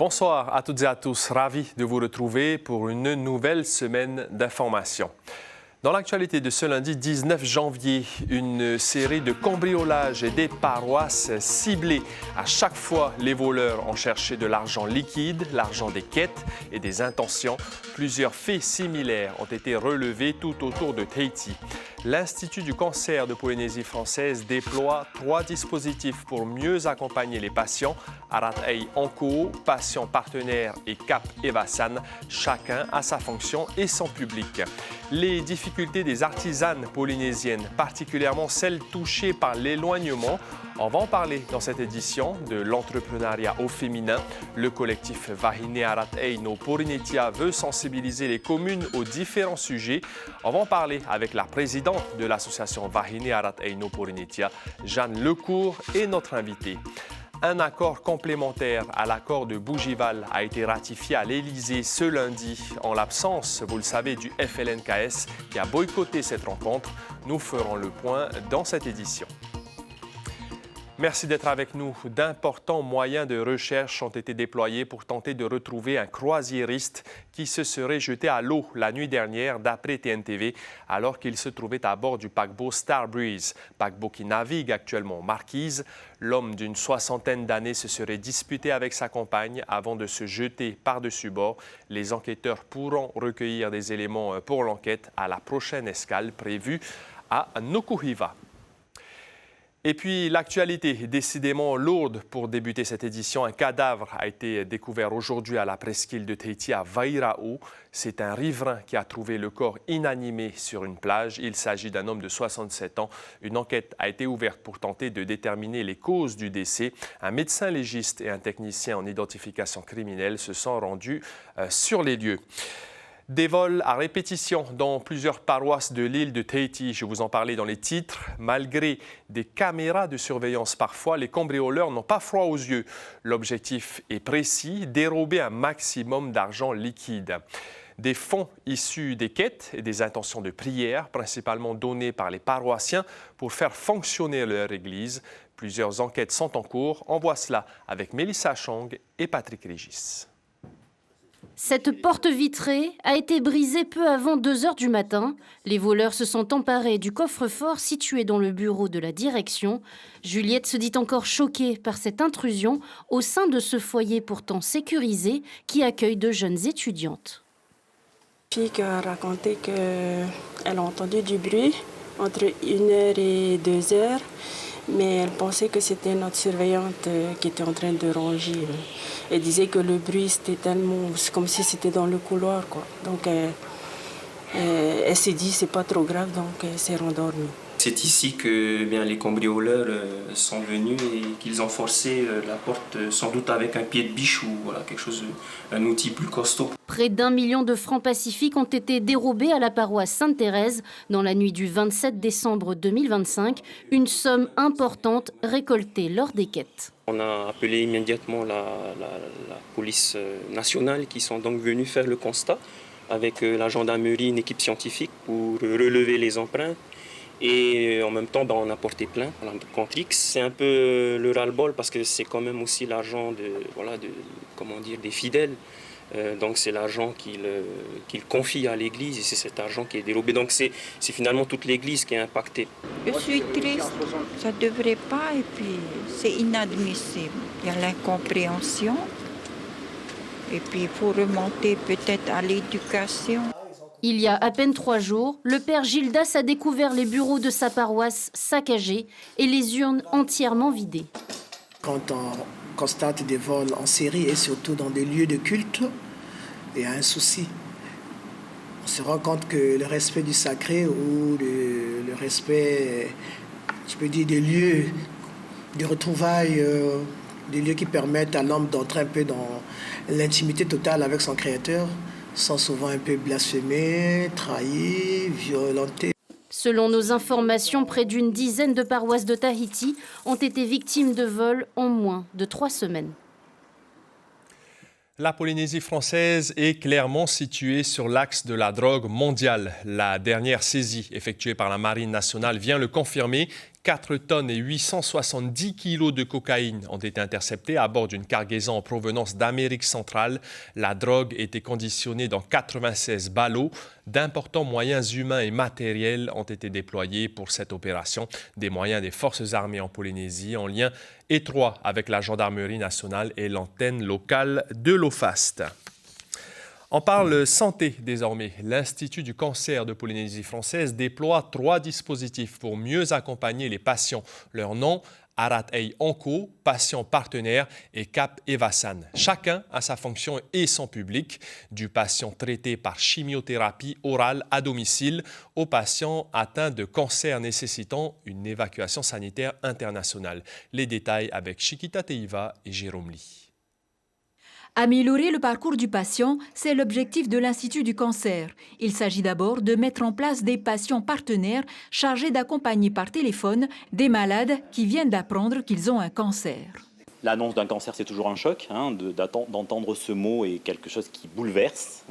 Bonsoir à toutes et à tous, ravi de vous retrouver pour une nouvelle semaine d'information. Dans l'actualité de ce lundi 19 janvier, une série de cambriolages et des paroisses ciblées. À chaque fois, les voleurs ont cherché de l'argent liquide, l'argent des quêtes et des intentions. Plusieurs faits similaires ont été relevés tout autour de Tahiti. L'Institut du cancer de Polynésie française déploie 3 dispositifs pour mieux accompagner les patients. Arat-Ei Anko, patient partenaire et Cap Evasan, chacun a sa fonction et son public. Les difficultés des artisanes polynésiennes, particulièrement celles touchées par l'éloignement. On va en parler dans cette édition de l'entrepreneuriat au féminin. Le collectif Vahine Arat-Ei no Porinetia veut sensibiliser les communes aux différents sujets. On va en parler avec la présidente de l'association Vahine Arat-Ei no Porinetia, Jeanne Lecourt, et notre invitée. Un accord complémentaire à l'accord de Bougival a été ratifié à l'Élysée ce lundi, en l'absence, vous le savez, du FLNKS qui a boycotté cette rencontre. Nous ferons le point dans cette édition. Merci d'être avec nous. D'importants moyens de recherche ont été déployés pour tenter de retrouver un croisiériste qui se serait jeté à l'eau la nuit dernière, d'après TNTV, alors qu'il se trouvait à bord du paquebot Starbreeze, paquebot qui navigue actuellement en Marquise. L'homme d'une 60aine d'années se serait disputé avec sa compagne avant de se jeter par-dessus bord. Les enquêteurs pourront recueillir des éléments pour l'enquête à la prochaine escale prévue à Nukuhiva. Et puis l'actualité, décidément lourde pour débuter cette édition. Un cadavre a été découvert aujourd'hui à la presqu'île de Tahiti à Vaira'u. C'est un riverain qui a trouvé le corps inanimé sur une plage. Il s'agit d'un homme de 67 ans. Une enquête a été ouverte pour tenter de déterminer les causes du décès. Un médecin légiste et un technicien en identification criminelle se sont rendus sur les lieux. Des vols à répétition dans plusieurs paroisses de l'île de Tahiti. Je vous en parlais dans les titres. Malgré des caméras de surveillance parfois, les cambrioleurs n'ont pas froid aux yeux. L'objectif est précis, dérober un maximum d'argent liquide. Des fonds issus des quêtes et des intentions de prière, principalement donnés par les paroissiens pour faire fonctionner leur église. Plusieurs enquêtes sont en cours. On voit cela avec Mélissa Chong et Patrick Régis. Cette porte vitrée a été brisée peu avant 2 heures du matin. Les voleurs se sont emparés du coffre-fort situé dans le bureau de la direction. Juliette se dit encore choquée par cette intrusion au sein de ce foyer pourtant sécurisé qui accueille de jeunes étudiantes. Une fille qui a raconté qu'elle a entendu du bruit entre 1h et 2h. Mais elle pensait que c'était notre surveillante qui était en train de ranger. Elle disait que le bruit, c'était tellement... C'est comme si c'était dans le couloir, quoi. Donc, elle s'est dit, c'est pas trop grave, donc elle s'est rendormie. C'est ici que les cambrioleurs sont venus et qu'ils ont forcé la porte, sans doute avec un pied de biche ou voilà, quelque chose, un outil plus costaud. Près d'1 million de francs pacifiques ont été dérobés à la paroisse Sainte-Thérèse dans la nuit du 27 décembre 2025, une somme importante récoltée lors des quêtes. On a appelé immédiatement la police nationale qui sont donc venus faire le constat avec la gendarmerie, une équipe scientifique pour relever les empreintes. Et en même temps, on a porté plainte contre X. C'est un peu le ras-le-bol parce que c'est quand même aussi l'argent des fidèles. Donc c'est l'argent qu'il confie à l'église et c'est cet argent qui est dérobé. Donc c'est finalement toute l'église qui est impactée. Je suis triste, ça ne devrait pas et puis c'est inadmissible. Il y a l'incompréhension et puis il faut remonter peut-être à l'éducation. Il y a à peine 3 jours, le père Gildas a découvert les bureaux de sa paroisse saccagés et les urnes entièrement vidées. Quand on constate des vols en série et surtout dans des lieux de culte, il y a un souci. On se rend compte que le respect du sacré ou le respect, je peux dire, des lieux de retrouvailles, des lieux qui permettent à l'homme d'entrer un peu dans l'intimité totale avec son Créateur, sont souvent un peu blasphémés, trahis, violentés. Selon nos informations, près d'une dizaine de paroisses de Tahiti ont été victimes de vols en moins de 3 semaines. La Polynésie française est clairement située sur l'axe de la drogue mondiale. La dernière saisie effectuée par la Marine nationale vient le confirmer. 4 tonnes et 870 kilos de cocaïne ont été interceptés à bord d'une cargaison en provenance d'Amérique centrale. La drogue était conditionnée dans 96 ballots. D'importants moyens humains et matériels ont été déployés pour cette opération. Des moyens des forces armées en Polynésie en lien étroit avec la gendarmerie nationale et l'antenne locale de l'OFAST. On parle santé désormais. L'Institut du cancer de Polynésie française déploie 3 dispositifs pour mieux accompagner les patients. Leur nom, Arat Ei Onco, patient partenaire et Cap Evasan. Chacun a sa fonction et son public, du patient traité par chimiothérapie orale à domicile au patient atteint de cancer nécessitant une évacuation sanitaire internationale. Les détails avec Chiquita Teiva et Jérôme Lee. Améliorer le parcours du patient, c'est l'objectif de l'Institut du cancer. Il s'agit d'abord de mettre en place des patients partenaires chargés d'accompagner par téléphone des malades qui viennent d'apprendre qu'ils ont un cancer. L'annonce d'un cancer, c'est toujours un choc. D'entendre ce mot est quelque chose qui bouleverse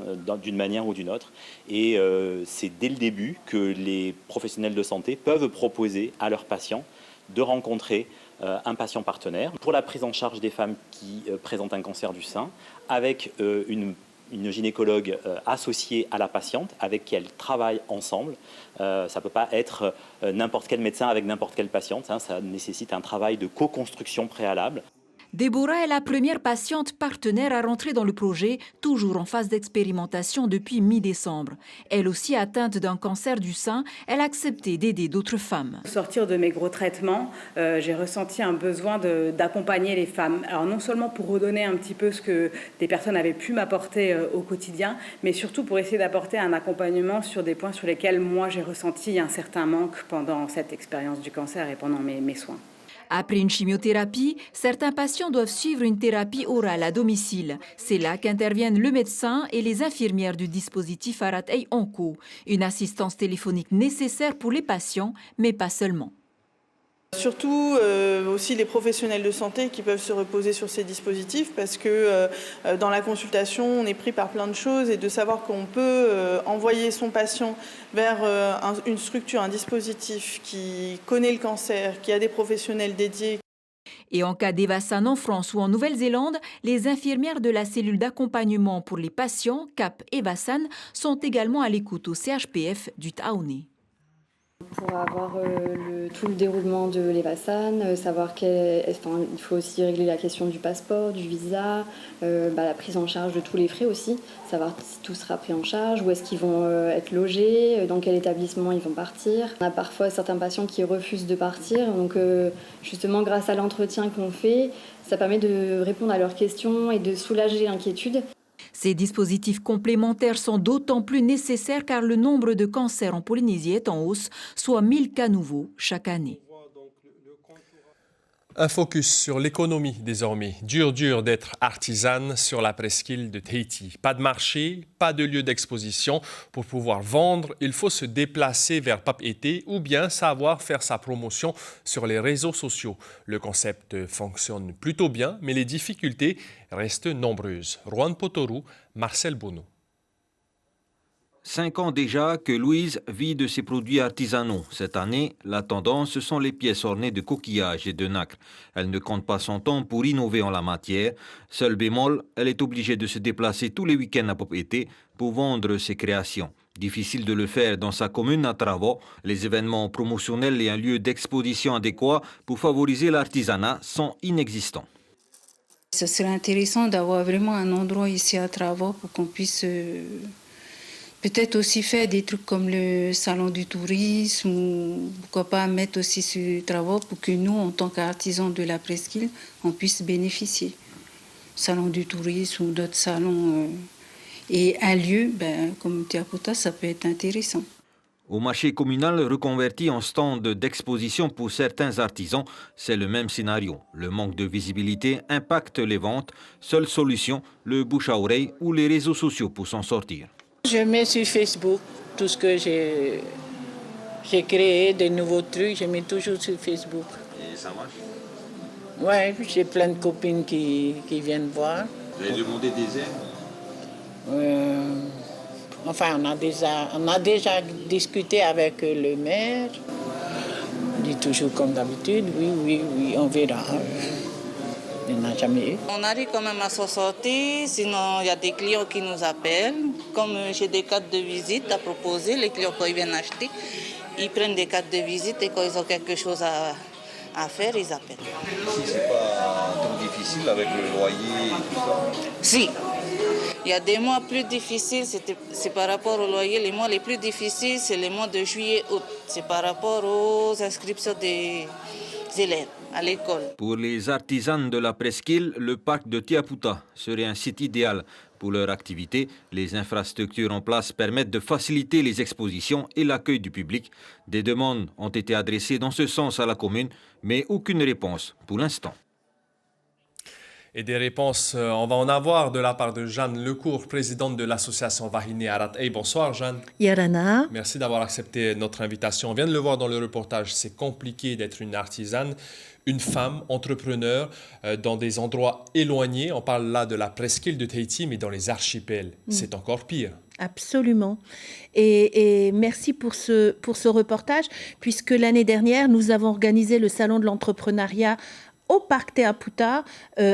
d'une manière ou d'une autre. Et c'est dès le début que les professionnels de santé peuvent proposer à leurs patients de rencontrer un patient partenaire pour la prise en charge des femmes qui présentent un cancer du sein, avec une gynécologue associée à la patiente, avec qui elles travaillent ensemble. Ça ne peut pas être n'importe quel médecin avec n'importe quelle patiente, ça nécessite un travail de co-construction préalable. Déborah est la première patiente partenaire à rentrer dans le projet, toujours en phase d'expérimentation depuis mi-décembre. Elle aussi atteinte d'un cancer du sein, elle a accepté d'aider d'autres femmes. Au sortir de mes gros traitements, j'ai ressenti un besoin d'accompagner les femmes. Alors non seulement pour redonner un petit peu ce que des personnes avaient pu m'apporter au quotidien, mais surtout pour essayer d'apporter un accompagnement sur des points sur lesquels moi j'ai ressenti un certain manque pendant cette expérience du cancer et pendant mes soins. Après une chimiothérapie, certains patients doivent suivre une thérapie orale à domicile. C'est là qu'interviennent le médecin et les infirmières du dispositif Arat Ei Onco, une assistance téléphonique nécessaire pour les patients, mais pas seulement. Surtout aussi les professionnels de santé qui peuvent se reposer sur ces dispositifs parce que dans la consultation, on est pris par plein de choses et de savoir qu'on peut envoyer son patient vers une structure, un dispositif qui connaît le cancer, qui a des professionnels dédiés. Et en cas d'Evasan en France ou en Nouvelle-Zélande, les infirmières de la cellule d'accompagnement pour les patients, Cap Evasan, sont également à l'écoute au CHPF du Taoné. Pour avoir tout le déroulement de l'Evasan, savoir il faut aussi régler la question du passeport, du visa, la prise en charge de tous les frais aussi, savoir si tout sera pris en charge, où est-ce qu'ils vont être logés, dans quel établissement ils vont partir. On a parfois certains patients qui refusent de partir, donc justement grâce à l'entretien qu'on fait, ça permet de répondre à leurs questions et de soulager l'inquiétude. Ces dispositifs complémentaires sont d'autant plus nécessaires car le nombre de cancers en Polynésie est en hausse, soit 1000 cas nouveaux chaque année. Un focus sur l'économie désormais. Dur d'être artisane sur la presqu'île de Tahiti. Pas de marché, pas de lieu d'exposition. Pour pouvoir vendre, il faut se déplacer vers Papeete ou bien savoir faire sa promotion sur les réseaux sociaux. Le concept fonctionne plutôt bien, mais les difficultés restent nombreuses. Juan Potoru, Marcel Bono. 5 ans déjà que Louise vit de ses produits artisanaux. Cette année, la tendance, ce sont les pièces ornées de coquillages et de nacre. Elle ne compte pas son temps pour innover en la matière. Seul bémol, elle est obligée de se déplacer tous les week-ends à Papeete pour vendre ses créations. Difficile de le faire dans sa commune à Travo. Les événements promotionnels et un lieu d'exposition adéquat pour favoriser l'artisanat sont inexistants. Ce serait intéressant d'avoir vraiment un endroit ici à Travo pour qu'on puisse... peut-être aussi faire des trucs comme le salon du tourisme ou pourquoi pas mettre aussi sur travaux pour que nous, en tant qu'artisans de la presqu'île, on puisse bénéficier. Salon du tourisme ou d'autres salons. Et un lieu, comme Tiapota, ça peut être intéressant. Au marché communal reconverti en stand d'exposition pour certains artisans, c'est le même scénario. Le manque de visibilité impacte les ventes. Seule solution, le bouche à oreille ou les réseaux sociaux pour s'en sortir. Je mets sur Facebook tout ce que j'ai créé, de nouveaux trucs, je mets toujours sur Facebook. Et ça marche? Ouais, j'ai plein de copines qui viennent voir. Vous avez demandé des aides? Enfin, on a déjà discuté avec le maire. toujours comme d'habitude. Oui, on verra. Il n'y en a jamais eu. On arrive quand même à s'en sortir, sinon il y a des clients qui nous appellent. Comme j'ai des cartes de visite à proposer, les clients quand ils viennent acheter, ils prennent des cartes de visite et quand ils ont quelque chose à faire, ils appellent. Si c'est pas trop difficile avec le loyer et tout ça? Si. Il y a des mois plus difficiles, c'est par rapport au loyer. Les mois les plus difficiles, c'est les mois de juillet-août. C'est par rapport aux inscriptions des élèves à l'école. Pour les artisans de la presqu'île, le parc de Tiaputa serait un site idéal pour leur activité. Les infrastructures en place permettent de faciliter les expositions et l'accueil du public. Des demandes ont été adressées dans ce sens à la commune, mais aucune réponse pour l'instant. Et des réponses, on va en avoir de la part de Jeanne Lecourt, présidente de l'association Vahine Arat Ey. Bonsoir Jeanne. Yarana. Merci d'avoir accepté notre invitation. On vient de le voir dans le reportage, c'est compliqué d'être une artisane, une femme entrepreneur dans des endroits éloignés. On parle là de la presqu'île de Tahiti, mais dans les archipels, c'est encore pire. Absolument. Et merci pour ce reportage, puisque l'année dernière, nous avons organisé le Salon de l'entrepreneuriat au parc Tiaputa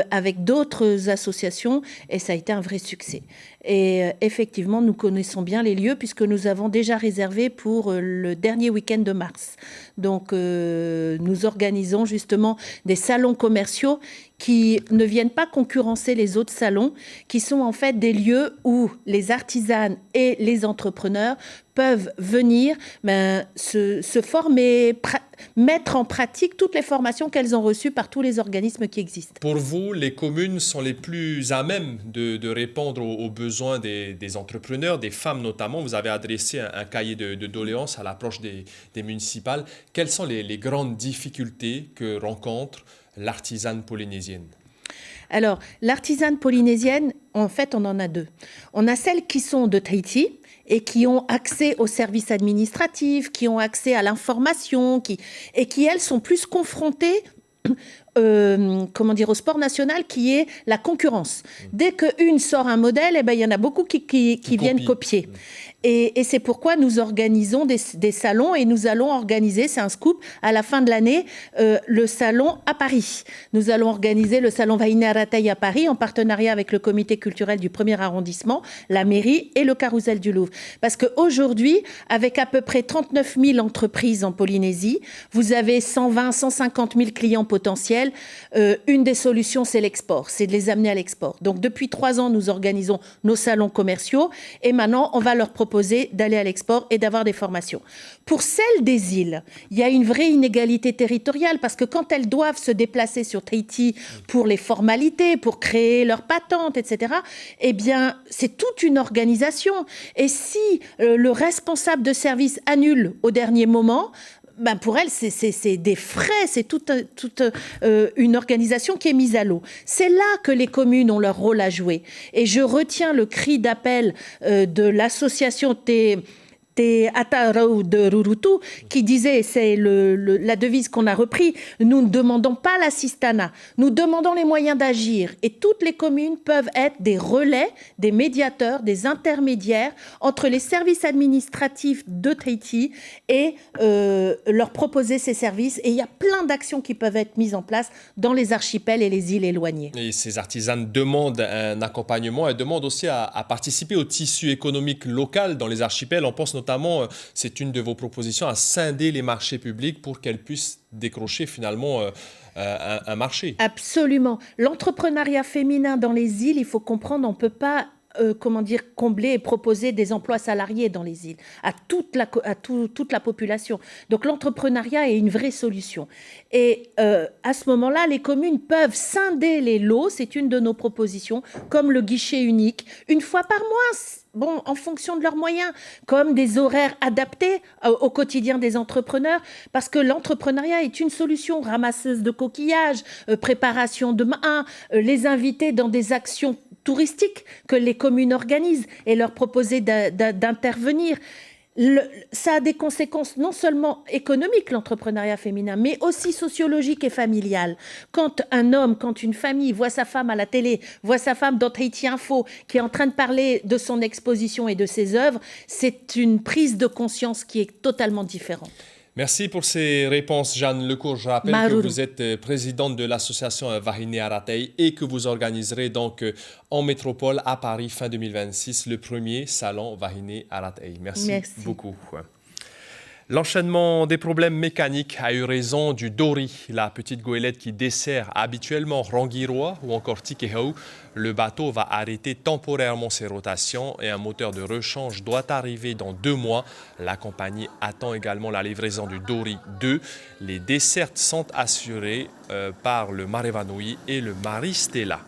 avec d'autres associations et ça a été un vrai succès. Et effectivement, nous connaissons bien les lieux puisque nous avons déjà réservé pour le dernier week-end de mars. Donc, nous organisons justement des salons commerciaux qui ne viennent pas concurrencer les autres salons, qui sont en fait des lieux où les artisanes et les entrepreneurs peuvent venir se former, mettre en pratique toutes les formations qu'elles ont reçues par tous les organismes qui existent. Pour vous, les communes sont les plus à même de répondre aux besoins des entrepreneurs, des femmes notamment. Vous avez adressé un cahier de doléances à l'approche des municipales. Quelles sont les grandes difficultés que rencontre l'artisane polynésienne? Alors, l'artisane polynésienne, en fait, on en a deux. On a celles qui sont de Tahiti et qui ont accès aux services administratifs, qui ont accès à l'information, et qui, elles, sont plus confrontées au sport national qui est la concurrence. Dès qu'une sort un modèle, il y en a beaucoup qui viennent copier. Et c'est pourquoi nous organisons des salons et nous allons organiser, c'est un scoop, à la fin de l'année, le salon à Paris. Nous allons organiser le salon Vahine Arat Ey à Paris en partenariat avec le comité culturel du 1er arrondissement, la mairie et le Carrousel du Louvre. Parce qu'aujourd'hui, avec à peu près 39 000 entreprises en Polynésie, vous avez 120, 150 000 clients potentiels. Une des solutions, c'est l'export, c'est de les amener à l'export. Donc depuis 3 ans, nous organisons nos salons commerciaux et maintenant, on va leur proposer d'aller à l'export et d'avoir des formations. Pour celles des îles, il y a une vraie inégalité territoriale parce que quand elles doivent se déplacer sur Tahiti pour les formalités, pour créer leurs patentes, etc., eh bien, c'est toute une organisation. Et si le responsable de service annule au dernier moment, pour elle, c'est des frais, c'est toute une organisation qui est mise à l'eau. C'est là que les communes ont leur rôle à jouer. Et je retiens le cri d'appel de l'association Te Atarau de Rurutu, qui disait, c'est la devise qu'on a repris, nous ne demandons pas l'assistanat, nous demandons les moyens d'agir. Et toutes les communes peuvent être des relais, des médiateurs, des intermédiaires entre les services administratifs de Tahiti et leur proposer ces services. Et il y a plein d'actions qui peuvent être mises en place dans les archipels et les îles éloignées. Et ces artisanes demandent un accompagnement, elles demandent aussi à participer au tissu économique local dans les archipels. On pense notamment, c'est une de vos propositions, à scinder les marchés publics pour qu'elles puissent décrocher finalement un marché. Absolument. L'entrepreneuriat féminin dans les îles, il faut comprendre, on ne peut pas combler et proposer des emplois salariés dans les îles à toute la population. Donc l'entrepreneuriat est une vraie solution. Et à ce moment-là, les communes peuvent scinder les lots, c'est une de nos propositions, comme le guichet unique, une fois par mois, en fonction de leurs moyens, comme des horaires adaptés au quotidien des entrepreneurs, parce que l'entrepreneuriat est une solution, ramasseuse de coquillages, préparation de main, les inviter dans des actions touristiques que les communes organisent et leur proposer d'intervenir. Ça a des conséquences non seulement économiques, l'entrepreneuriat féminin, mais aussi sociologiques et familiales. Quand un homme, quand une famille voit sa femme à la télé, voit sa femme dans Tahiti Info, qui est en train de parler de son exposition et de ses œuvres, c'est une prise de conscience qui est totalement différente. Merci pour ces réponses, Jeanne Lecourt. Je rappelle que vous êtes présidente de l'association Vahine Aratay et que vous organiserez donc en métropole à Paris fin 2026 le premier salon Vahine Aratay. Merci beaucoup. L'enchaînement des problèmes mécaniques a eu raison du Dori, la petite goélette qui dessert habituellement Rangiroa ou encore Tikehau. Le bateau va arrêter temporairement ses rotations et un moteur de rechange doit arriver dans 2 mois. La compagnie attend également la livraison du Dori 2. Les dessertes sont assurées par le Marevanui et le Maristella.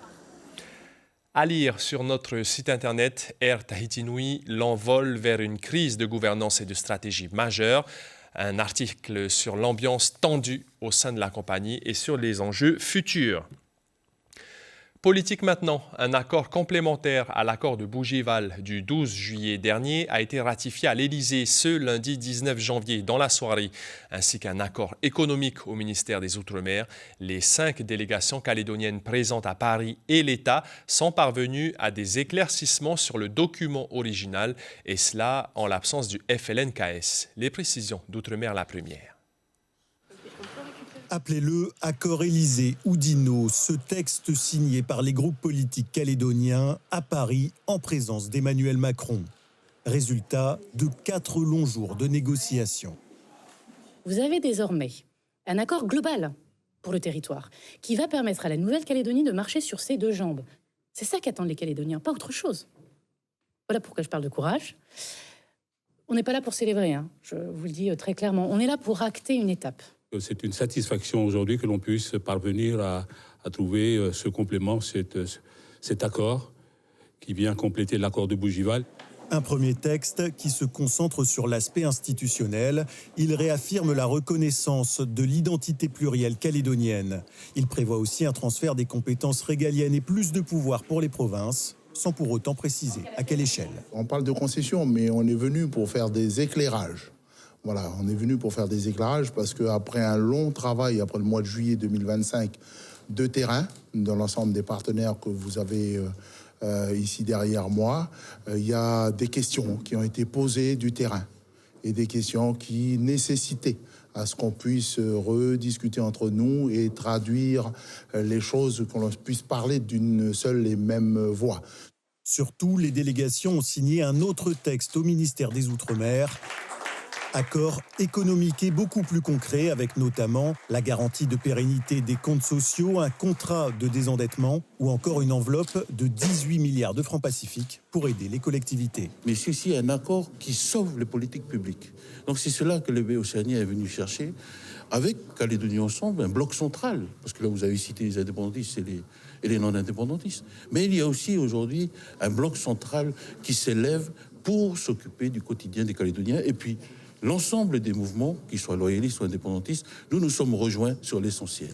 À lire sur notre site internet Air Tahiti Nui, l'envol vers une crise de gouvernance et de stratégie majeure. Un article sur l'ambiance tendue au sein de la compagnie et sur les enjeux futurs. Politique maintenant, un accord complémentaire à l'accord de Bougival du 12 juillet dernier a été ratifié à l'Élysée ce lundi 19 janvier dans la soirée, ainsi qu'un accord économique au ministère des Outre-mer. Les 5 délégations calédoniennes présentes à Paris et l'État sont parvenues à des éclaircissements sur le document original, et cela en l'absence du FLNKS. Les précisions d'Outre-mer la première. Appelez-le accord Élysée ou Dino, ce texte signé par les groupes politiques calédoniens à Paris en présence d'Emmanuel Macron. Résultat de 4 longs jours de négociations. Vous avez désormais un accord global pour le territoire qui va permettre à la Nouvelle-Calédonie de marcher sur ses 2 jambes. C'est ça qu'attendent les Calédoniens, pas autre chose. Voilà pourquoi je parle de courage. On n'est pas là pour célébrer, je vous le dis très clairement. On est là pour acter une étape. C'est une satisfaction aujourd'hui que l'on puisse parvenir à trouver ce complément, cet accord qui vient compléter l'accord de Bougival. Un premier texte qui se concentre sur l'aspect institutionnel. Il réaffirme la reconnaissance de l'identité plurielle calédonienne. Il prévoit aussi un transfert des compétences régaliennes et plus de pouvoir pour les provinces, sans pour autant préciser à quelle échelle. On parle de concession, mais on est venu pour faire des éclairages. Voilà, on est venu pour faire des éclairages parce qu'après un long travail, après le mois de juillet 2025, de terrain, dans l'ensemble des partenaires que vous avez ici derrière moi, il y a des questions qui ont été posées du terrain et des questions qui nécessitaient à ce qu'on puisse rediscuter entre nous et traduire les choses, qu'on puisse parler d'une seule et même voix. Surtout, les délégations ont signé un autre texte au ministère des Outre-mer. Accord économique et beaucoup plus concret, avec notamment la garantie de pérennité des comptes sociaux, un contrat de désendettement ou encore une enveloppe de 18 milliards de francs pacifiques pour aider les collectivités. Mais ceci est un accord qui sauve les politiques publiques. Donc c'est cela que le B-Océanie est venu chercher, avec Calédonie Ensemble, un bloc central. Parce que là, vous avez cité les indépendantistes et les non-indépendantistes. Mais il y a aussi aujourd'hui un bloc central qui s'élève pour s'occuper du quotidien des Calédoniens. Et puis, l'ensemble des mouvements, qu'ils soient loyalistes ou indépendantistes, nous sommes rejoints sur l'essentiel.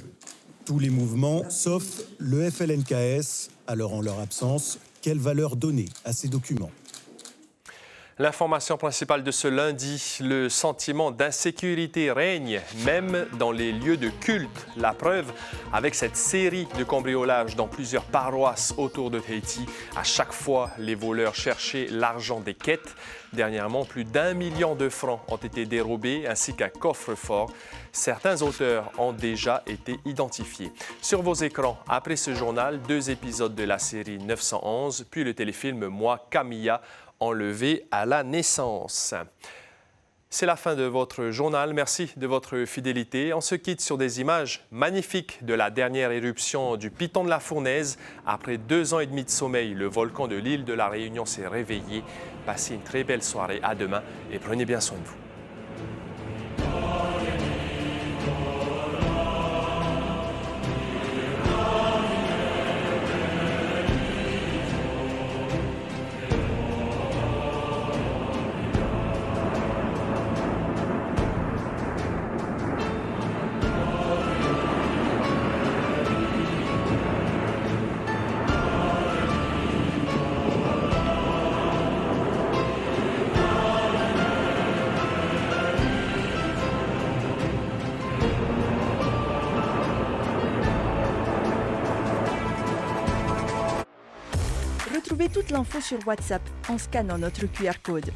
Tous les mouvements, sauf le FLNKS. Alors, en leur absence, quelle valeur donner à ces documents ? L'information principale de ce lundi, le sentiment d'insécurité règne même dans les lieux de culte. La preuve avec cette série de cambriolages dans plusieurs paroisses autour de Tahiti. À chaque fois, les voleurs cherchaient l'argent des quêtes. Dernièrement, plus d'1 million de francs ont été dérobés ainsi qu'un coffre-fort. Certains auteurs ont déjà été identifiés. Sur vos écrans, après ce journal, 2 épisodes de la série 911, puis le téléfilm Moi, Camilla, enlevé à la naissance. C'est la fin de votre journal. Merci de votre fidélité. On se quitte sur des images magnifiques de la dernière éruption du Piton de la Fournaise. Après 2 ans et demi de sommeil, le volcan de l'île de la Réunion s'est réveillé. Passez une très belle soirée. À demain et prenez bien soin de vous. Retrouvez toute l'info sur WhatsApp en scannant notre QR code.